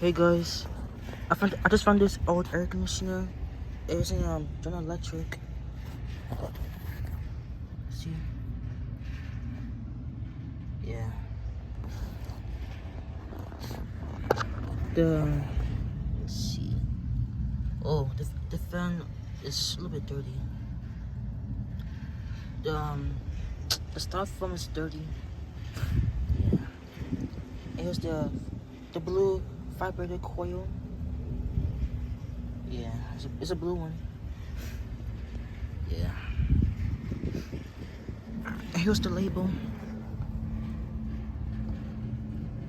Hey guys, I just found this old air conditioner. It's a General Electric. See? Yeah. Let's see. Oh, the fan is a little bit dirty. The styrofoam is dirty. Yeah. Here's the blue vibrator coil. Yeah, it's a blue one. Yeah. Here's the label.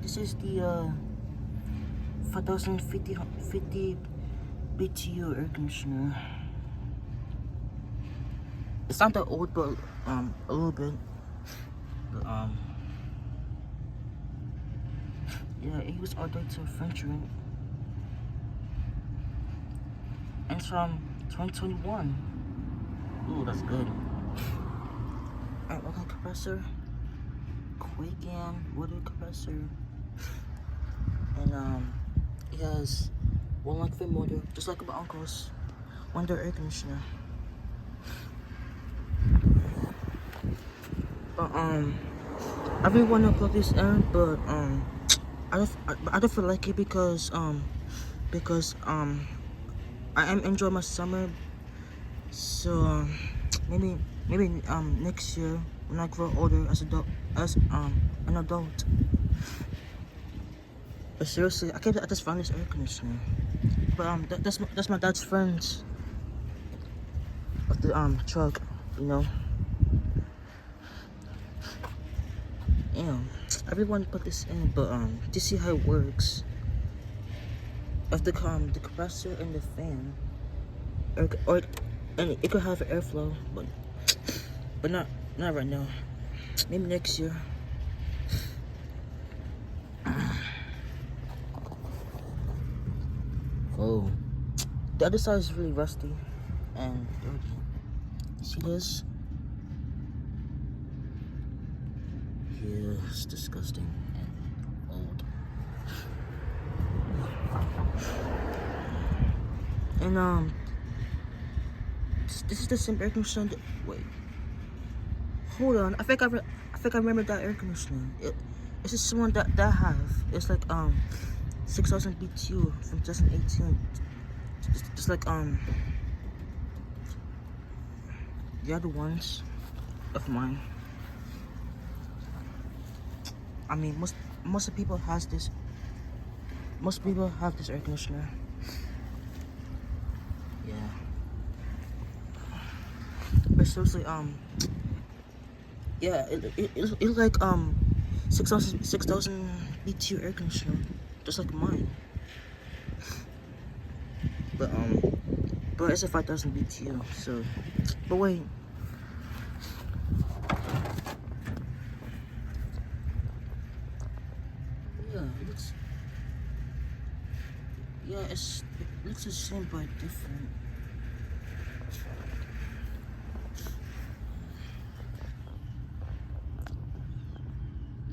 This is the 5050 BTU air conditioner. It's not that old, but a little bit. But, yeah, it was ordered to French rent. And it's from 2021. Ooh, that's good. Alright, what kind of compressor? Quagan water compressor. And it has one like fin motor, just like my uncle's window air conditioner. But I really want to plug this in, but I don't feel like it because I am enjoying my summer. So maybe next year when I grow older as an adult. But seriously, I just found this air conditioner. But that's my dad's friends of the truck, you know. Yeah, I really want to put this in, but to see how it works. Of the compressor and the fan, or and it could have airflow, but not right now. Maybe next year. Oh, the other side is really rusty and dirty. See this? Yeah, it's disgusting and old. And this is the same air conditioner. Wait, hold on. I think I remember that air conditioner. It's just someone that I have. It's like 6,000 BTU from 2018. Just like the other ones of mine. I mean, most of the people has this. Most people have this air conditioner. Yeah. But seriously, yeah, it like 6,000 BTU air conditioner, just like mine. But it's a 5,000 BTU. So, but wait. Yeah, it looks. Yeah, it looks the same but different.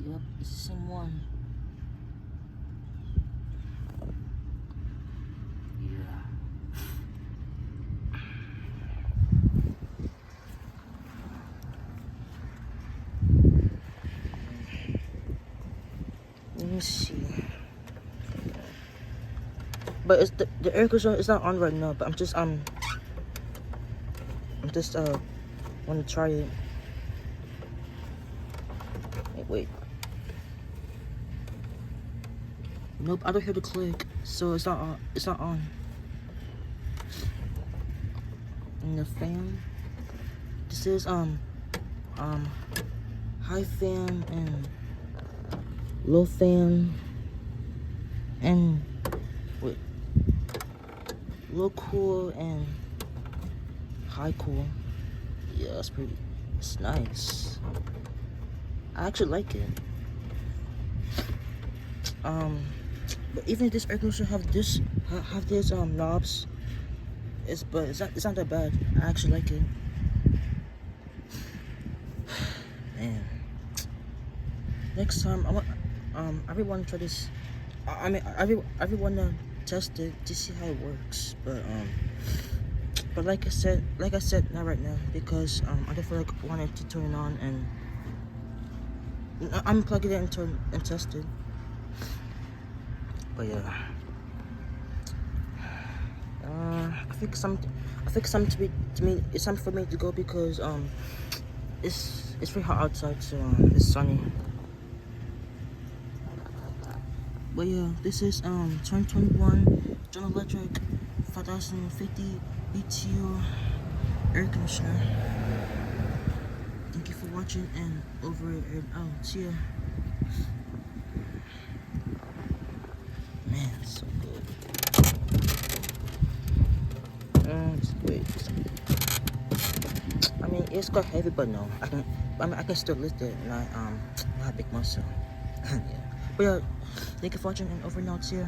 Yep, it's the same one. Yeah. Let me see. But it's the air conditioner is not on right now. But I'm just want to try it. Wait. Nope, I don't hear the click, so it's not on. It's not on. And the fan. This is high fan and low fan and wait, low cool and high cool. Yeah, it's nice. I actually like it. But even this air conditioner have these knobs, it's not that bad. I actually like it. Man, next time I really want to try this I mean, everyone test it to see how it works, but like I said, not right now because I just feel like I wanted to turn it on and unplug it and test it. But yeah, I think some to me it's time for me to go because it's pretty hot outside, so it's sunny. But yeah, this is 2021 General Electric 5050 BTU air conditioner. Thank you for watching and over and out. See ya. Man, it's so good. Wait. I mean, it's quite heavy, but no, I can still lift it, and I have big muscle. Yeah. But yeah, thank you for watching and over and out. See ya.